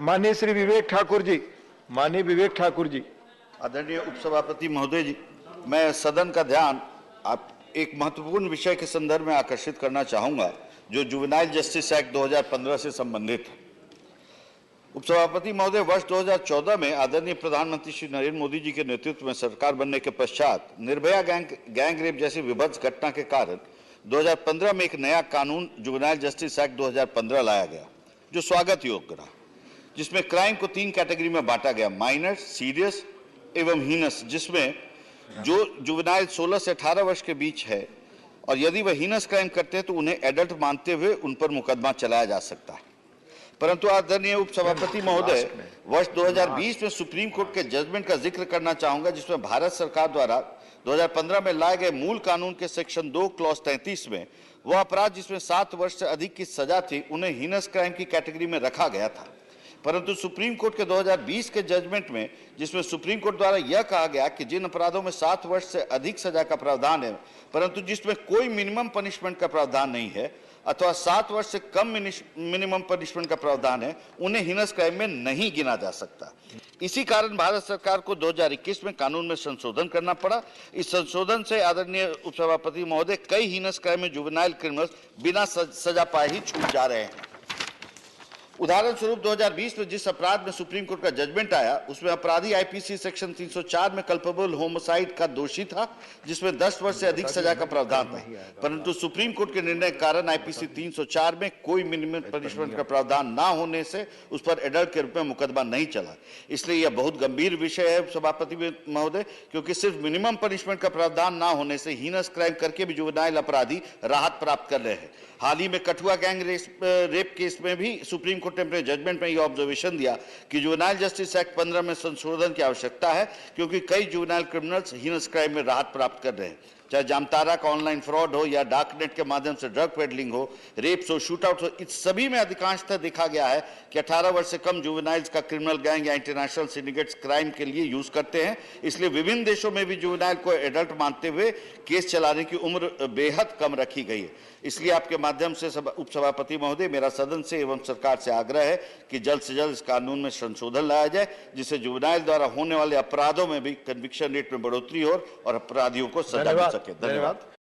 माननीय श्री विवेक ठाकुर जी, माननीय विवेक ठाकुर जी। आदरणीय उपसभापति महोदय जी, मैं सदन का ध्यान आप एक महत्वपूर्ण विषय के संदर्भ में आकर्षित करना चाहूंगा जो जुवेनाइल जस्टिस एक्ट 2015 से संबंधित है। उपसभापति महोदय, वर्ष 2014 में आदरणीय प्रधानमंत्री श्री नरेंद्र मोदी जी के नेतृत्व में सरकार बनने के पश्चात निर्भया गैंग रेप जैसी विभत्स घटना के कारण 2015 में एक नया कानून जुवेनाइल जस्टिस एक्ट 2015 लाया गया, जो स्वागत योग्य रहा, जिसमें क्राइम को 3 कैटेगरी में बांटा गया: माइनर, सीरियस एवं हीनस, जिसमें जो जुवेनाइल 16 से 18 वर्ष के बीच है और यदि वह हीनस क्राइम करते हैं तो उन्हें एडल्ट मानते हुए उन पर मुकदमा चलाया जा सकता है। परंतु आदरणीय उपसभापति महोदय, वर्ष 2020 में सुप्रीम कोर्ट के जजमेंट का जिक्र करना चाहूंगा, जिसमें भारत सरकार द्वारा 2015 में लाए गए मूल कानून के सेक्शन 2 क्लॉज 33 में वह अपराध जिसमें 7 वर्ष से अधिक की सजा थी उन्हें हीनस क्राइम की कैटेगरी में रखा गया था। परंतु सुप्रीम कोर्ट के 2020 के जजमेंट में, जिसमें सुप्रीम कोर्ट द्वारा यह कहा गया कि जिन अपराधों में 7 वर्ष से अधिक सजा का प्रावधान है परंतु जिसमें कोई मिनिमम पनिशमेंट का प्रावधान नहीं है अथवा 7 वर्ष से कम मिनिमम पनिशमेंट का प्रावधान है, उन्हें हीनस क्राइम में नहीं गिना जा सकता। इसी कारण भारत सरकार को 2021 में कानून में संशोधन करना पड़ा। इस संशोधन से आदरणीय उपसभापति महोदय, कई हीनस क्राइम में जुवेनाइल क्रिमिनल्स बिना सजा पाए ही छूट जा रहे हैं। उदाहरण स्वरूप 2020 में जिस अपराध में सुप्रीम कोर्ट का जजमेंट आया उसमें अपराधी आईपीसी सेक्शन 304 में कल्पेबल होमिसाइड का दोषी था, जिसमें 10 वर्ष से अधिक सजा का प्रावधान था। परंतु सुप्रीम कोर्ट के निर्णय के कारण आईपीसी 304 में कोई मिनिमम पनिशमेंट का प्रावधान ना होने से उस पर एडल्ट के रूप में मुकदमा नहीं चला। इसलिए यह बहुत गंभीर विषय है सभापति महोदय, क्योंकि सिर्फ मिनिमम पनिशमेंट का प्रावधान ना होने से हीनस क्राइम करके भी जुवेनाइल अपराधी राहत प्राप्त कर रहे हैं। हाल ही में कठुआ गैंग रेप केस में भी सुप्रीम कोर्ट ने अपने जजमेंट में यह ऑब्जर्वेशन दिया कि जुवेनाइल जस्टिस एक्ट 15 में संशोधन की आवश्यकता है, क्योंकि कई जुवेनाइल क्रिमिनल्स हीनस क्राइम में राहत प्राप्त कर रहे हैं। चाहे जामतारा का ऑनलाइन फ्रॉड हो या डार्कनेट के माध्यम से ड्रग पेडलिंग हो, रेप्स हो, शूटआउट हो, इस सभी में अधिकांशतः देखा गया है कि 18 वर्ष से कम जुवेनाइल्स का क्रिमिनल गैंग या इंटरनेशनल सिंडिकेट्स क्राइम के लिए यूज करते हैं। इसलिए विभिन्न देशों में भी जुवेनाइल को एडल्ट मानते हुए केस चलाने की उम्र बेहद कम रखी गई है। इसलिए आपके माध्यम से उपसभापति महोदय, मेरा सदन से एवं सरकार से आग्रह है कि जल्द से जल्द इस कानून में संशोधन लाया जाए, जिससे जुवेनाइल द्वारा होने वाले अपराधों में भी कन्विक्शन रेट में बढ़ोतरी हो और अपराधियों को सजा मिल सके। धन्यवाद।